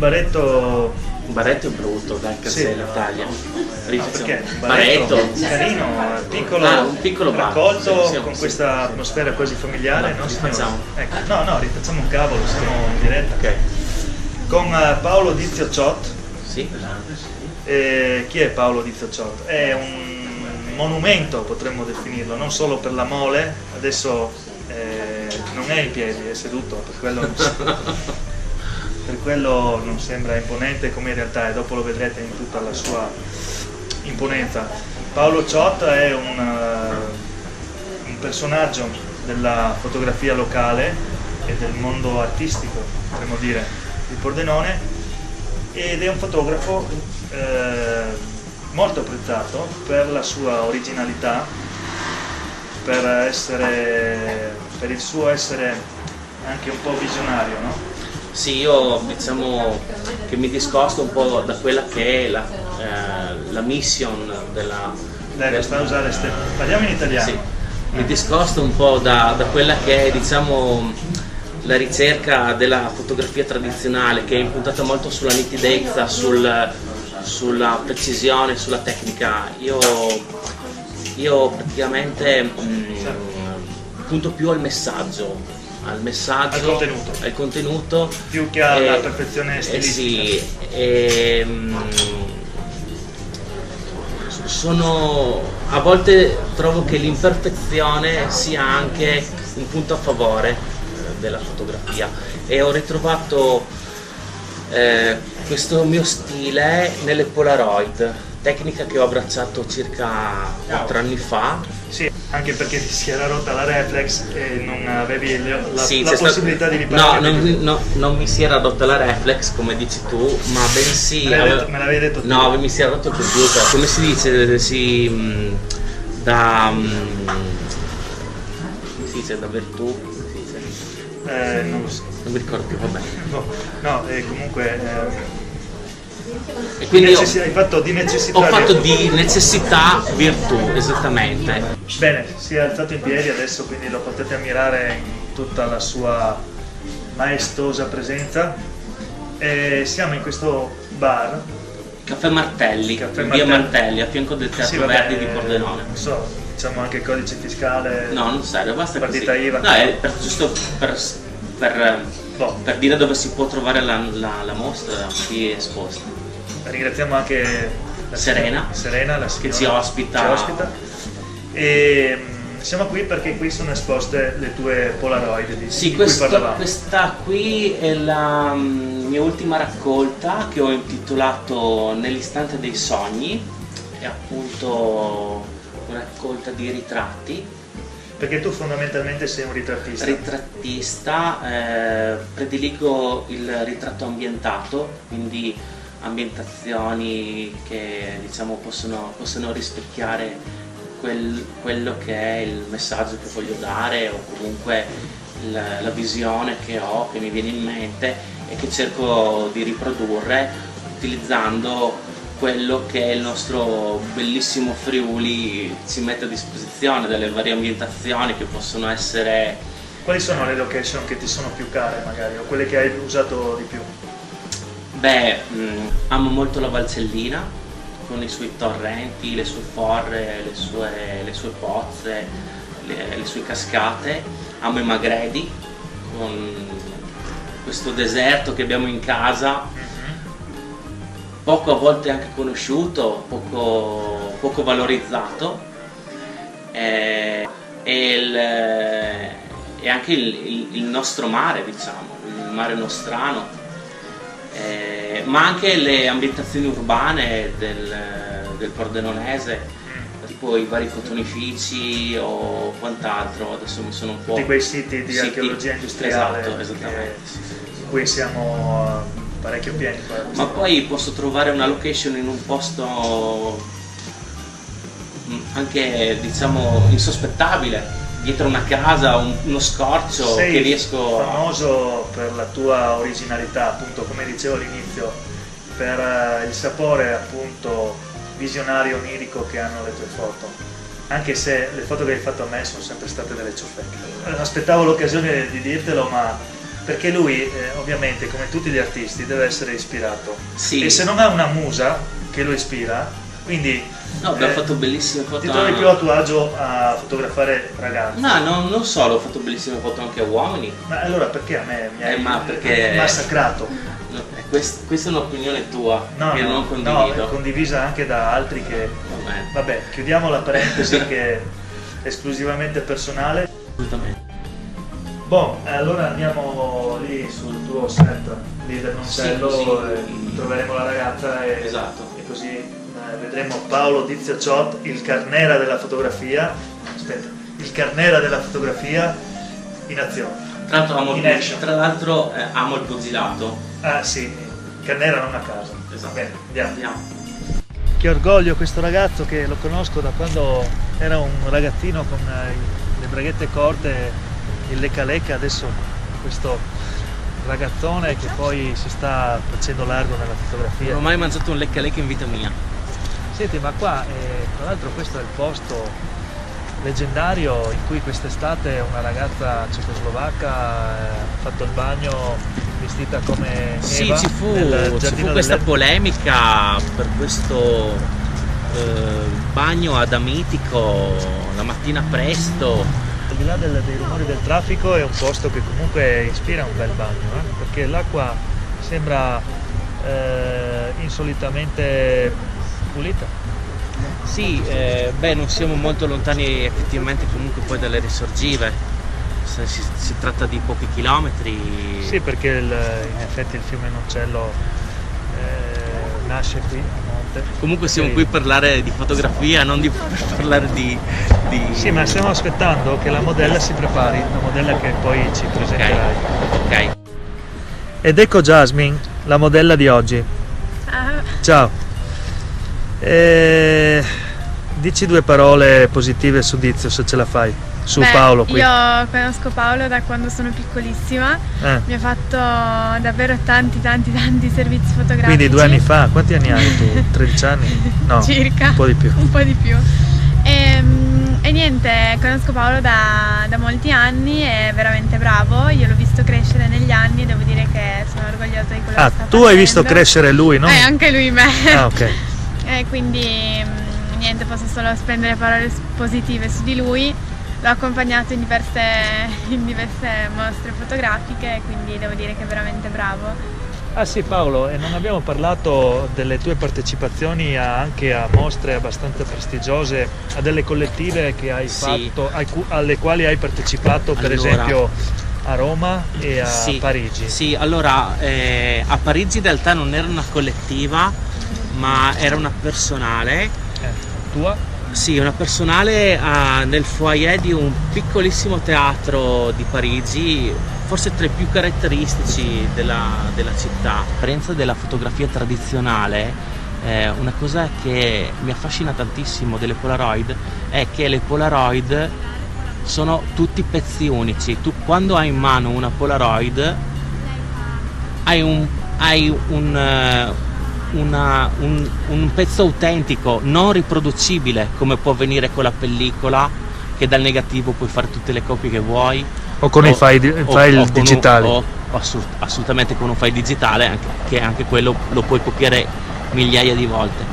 Un baretto è brutto, dai, Castello, sì, taglia. Perché? Un baretto carino, piccolo, un piccolo raccolto, sì, con questa atmosfera quasi familiare, no? Rifacciamo. Ecco. No, rifacciamo un cavolo, siamo in diretta. Ok. Con Paolo Dizio Ciot. Sì. Chi è Paolo Dizio Ciot? È un monumento, potremmo definirlo, non solo per la mole, adesso non è in piedi, è seduto, per quello non sembra imponente come in realtà è, dopo lo vedrete in tutta la sua imponenza. Paolo Ciot è un personaggio della fotografia locale e del mondo artistico, potremmo dire, di Pordenone, ed è un fotografo molto apprezzato per la sua originalità, per il suo essere anche un po' visionario, no? Sì, io diciamo che mi discosto un po' da quella che è la mission della... Parliamo in italiano. Sì, mi discosto un po' da quella che è, diciamo, la ricerca della fotografia tradizionale, che è impuntata molto sulla nitidezza, sulla precisione, sulla tecnica. Io praticamente punto più al messaggio, al contenuto più che alla perfezione stilistica. A volte trovo che l'imperfezione sia anche un punto a favore della fotografia, e ho ritrovato questo mio stile nelle Polaroid, tecnica che ho abbracciato circa 4 anni fa. Sì, anche perché ti si era rotta la reflex e non avevi la Sì, possibilità di riparare. Non mi si era rotta la reflex come dici tu, ma bensì me l'avevi detto tu. No, mi si era rotto il computer, come si dice, da virtù, non lo so. Non mi ricordo più, vabbè. Comunque e quindi hai fatto di necessità. Ho fatto di necessità virtù, esattamente. Bene, si è alzato in piedi adesso, quindi lo potete ammirare in tutta la sua maestosa presenza. Siamo in questo bar. Caffè Martelli, via Martelli, a fianco del Teatro Verdi di Pordenone. Non so, diciamo anche il codice fiscale. No, non serve, basta partita così. IVA. No, è giusto per dire dove si può trovare la mostra qui esposta. Ringraziamo anche Serena che ci ospita. E siamo qui perché qui sono esposte le tue Polaroid di cui parlavamo. Questa qui è la mia ultima raccolta, che ho intitolato Nell'istante dei sogni. È appunto una raccolta di ritratti. Perché tu fondamentalmente sei un ritrattista. Prediligo il ritratto ambientato, quindi ambientazioni che diciamo possono rispecchiare quello che è il messaggio che voglio dare, o comunque la visione che ho, che mi viene in mente, e che cerco di riprodurre utilizzando quello che il nostro bellissimo Friuli ci mette a disposizione, delle varie ambientazioni che possono essere... Quali sono le location che ti sono più care magari, o quelle che hai usato di più? Beh, amo molto la Valsellina, con i suoi torrenti, le sue forre, le sue pozze, le sue cascate. Amo i Magredi, con questo deserto che abbiamo in casa, poco a volte anche conosciuto, poco valorizzato, e anche il nostro mare, diciamo, il mare nostrano, ma anche le ambientazioni urbane del Pordenonese, tipo i vari cotonifici o quant'altro. Adesso mi sono un po'... Tutti quei siti di archeologia industriale, esatto, esattamente. In cui siamo parecchio pieni. Ma poi posso trovare una location in un posto anche, diciamo, insospettabile, dietro una casa, uno scorcio. Sei che riesco famoso per la tua originalità, appunto, come dicevo all'inizio, per il sapore appunto visionario, onirico che hanno le tue foto, anche se le foto che hai fatto a me sono sempre state delle ciofeche. Aspettavo l'occasione di dirtelo, ma perché lui ovviamente, come tutti gli artisti, deve essere ispirato. Sì. E se non ha una musa che lo ispira, quindi No, abbiamo fatto bellissime foto. ti trovi più a tuo agio a fotografare ragazzi. No, non solo, ho fatto bellissime foto anche a uomini. Ma allora perché a me mi hai perché massacrato? No, questa è un'opinione tua, No, che no, non condivido. no, è condivisa anche da altri che... Vabbè, chiudiamo la parentesi che è esclusivamente personale. Assolutamente. Boh, allora andiamo lì sul tuo set lì del Noncello, Sì, così. troveremo la ragazza Esatto. e così vedremo Paolo Dizio Ciot, il Carnera della fotografia. Aspetta, il Carnera della fotografia in azione. Tra l'altro amo il pugilato. Ah sì, Carnera non a caso. Esatto. Bene, andiamo. Andiamo. Che orgoglio questo ragazzo, che lo conosco da quando era un ragazzino con le braghette corte, il lecca lecca, adesso questo ragazzone che poi si sta facendo largo nella fotografia. Non ho mai mangiato un lecca lecca in vita mia. Senti, ma qua tra l'altro questo è il posto leggendario in cui quest'estate una ragazza cecoslovacca ha fatto il bagno vestita come sì, Eva ci fu questa dell'Erba. polemica per questo bagno adamitico la mattina presto. Al di là dei rumori del traffico è un posto che comunque ispira un bel bagno, perché l'acqua sembra insolitamente pulita. Sì, beh, non siamo molto lontani effettivamente comunque poi dalle risorgive, si tratta di pochi chilometri. Sì, perché in effetti il fiume Noncello nasce qui a monte. Comunque siamo qui per parlare di fotografia, non per parlare di... Sì, ma stiamo aspettando che la modella si prepari, la modella che poi ci presenterai. Ok. Ed ecco Jasmine, la modella di oggi. Ciao. Dici due parole positive su Dizio, se ce la fai, su Paolo qui. Io conosco Paolo da quando sono piccolissima, mi ha fatto davvero tanti servizi fotografici. Quindi 2 anni fa, quanti anni hai tu? 13 anni? No, circa. Un po' di più. Un po' di più. E niente, conosco Paolo da molti anni, è veramente bravo, io l'ho visto crescere negli anni, devo dire che sono orgogliosa di quello che sta facendo. Tu hai visto crescere lui, no? Anche lui me. Ah, ok. Quindi niente, posso solo spendere parole positive su di lui. L'ho accompagnato in diverse mostre fotografiche, quindi devo dire che è veramente bravo. Ah sì Paolo, e non abbiamo parlato delle tue partecipazioni anche a mostre abbastanza prestigiose, a delle collettive che hai fatto, alle quali hai partecipato, per esempio a Roma e a Parigi. Sì, allora a Parigi in realtà non era una collettiva, ma era una personale. Tua? Sì, una personale nel foyer di un piccolissimo teatro di Parigi, forse tra i più caratteristici della città. L'esperienza della fotografia tradizionale, una cosa che mi affascina tantissimo delle Polaroid è che le Polaroid sono tutti pezzi unici. Tu quando hai in mano una Polaroid hai un pezzo autentico, non riproducibile come può avvenire con la pellicola, che dal negativo puoi fare tutte le copie che vuoi, o con i file digitali. Assolutamente con un file digitale, che anche quello lo puoi copiare migliaia di volte.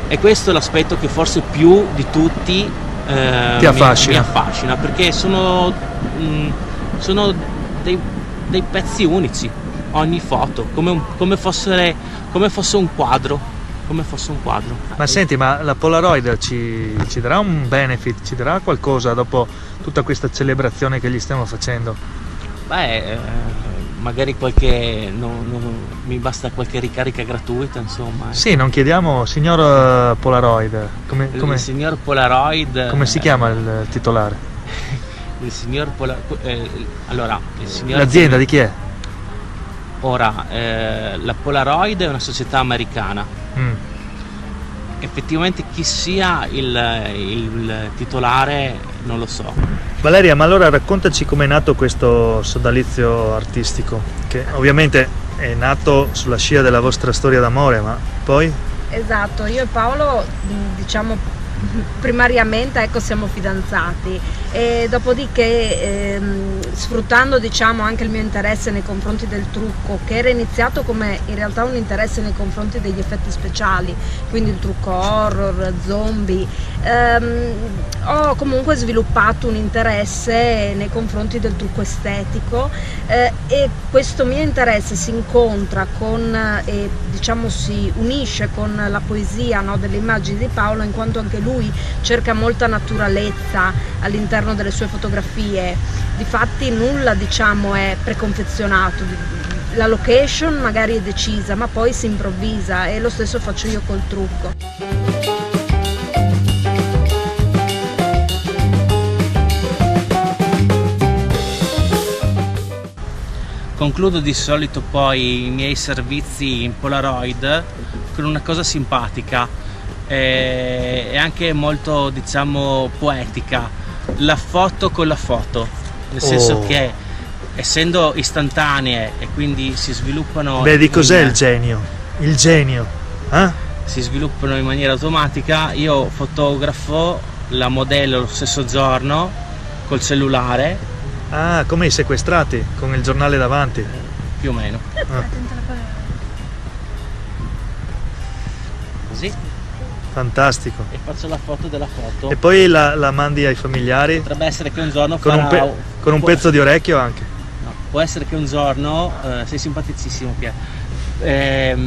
E questo è l'aspetto che forse più di tutti mi affascina, perché sono dei pezzi unici, ogni foto, come fosse un quadro. Ma senti, ma la Polaroid ci darà un benefit, ci darà qualcosa dopo tutta questa celebrazione che gli stiamo facendo? Beh, magari mi basta qualche ricarica gratuita, insomma. Sì, non chiediamo, signor Polaroid, il signor Polaroid. Come si chiama il titolare? Il signor Polaroid. L'azienda di chi è? Ora, la Polaroid è una società americana. Effettivamente chi sia il titolare non lo so. Valeria, ma allora raccontaci com'è nato questo sodalizio artistico, che ovviamente è nato sulla scia della vostra storia d'amore, ma poi? Esatto, io e Paolo, diciamo, primariamente ecco, siamo fidanzati, e dopodiché sfruttando diciamo anche il mio interesse nei confronti del trucco, che era iniziato come in realtà un interesse nei confronti degli effetti speciali, quindi il trucco horror, zombie, ho comunque sviluppato un interesse nei confronti del trucco estetico, e questo mio interesse si incontra con e diciamo si unisce con la poesia, no, delle immagini di Paolo, in quanto anche lui cerca molta naturalezza all'interno delle sue fotografie. Difatti nulla diciamo è preconfezionato, la location magari è decisa ma poi si improvvisa, e lo stesso faccio io col trucco. Concludo di solito poi i miei servizi in Polaroid con una cosa simpatica e anche molto diciamo poetica: la foto con la foto, nel senso che essendo istantanee e quindi si sviluppano. Vedi cos'è il genio? Il genio, si sviluppano in maniera automatica. Io fotografo la modello lo stesso giorno col cellulare. Ah, come i sequestrati, con il giornale davanti. Più o meno. Così. Fantastico. E faccio la foto della foto. E poi la mandi ai familiari? Potrebbe essere che un giorno con un pezzo di orecchio anche? No, può essere che un giorno, sei simpaticissimo Pier,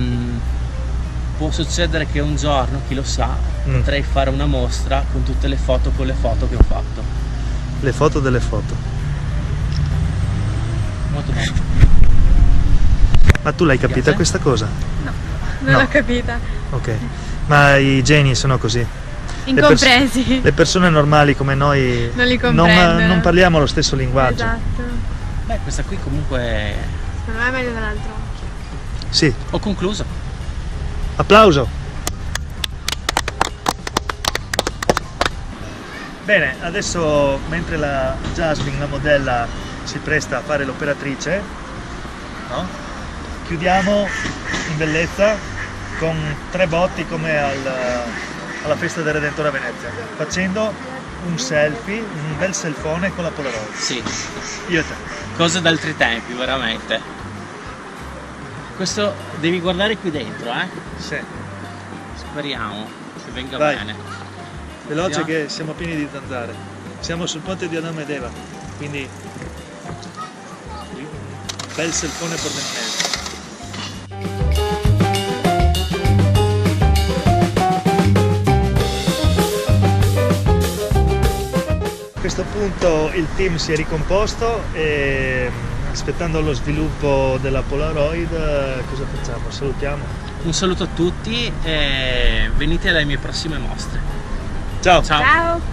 può succedere che un giorno, chi lo sa, potrei fare una mostra con tutte le foto con le foto che ho fatto. Le foto delle foto. Molto bene. Ma tu l'hai capita questa cosa? No, non l'ho capita. Ok, ma i geni sono così. Incompresi. Le persone normali come noi non li comprendono. Non parliamo lo stesso linguaggio. Esatto. Beh, questa qui comunque. Secondo me è meglio dell'altro. Sì. Ho concluso. Applauso. Bene, adesso mentre la Jasmine, la modella, si presta a fare l'operatrice, no? Chiudiamo in bellezza con 3 botti come alla festa del Redentore a Venezia, facendo un selfie, un bel selfone con la Polaroid. Sì. Io e te. Cose d'altri tempi, veramente. Questo devi guardare qui dentro, Sì. Speriamo che venga Vai. bene. Veloce che siamo pieni di zanzare. Siamo sul ponte di Adamo ed Eva, quindi un bel selfone per A questo punto il team si è ricomposto e aspettando lo sviluppo della Polaroid, cosa facciamo? Salutiamo. Un saluto a tutti e venite alle mie prossime mostre. Ciao! Ciao! Ciao!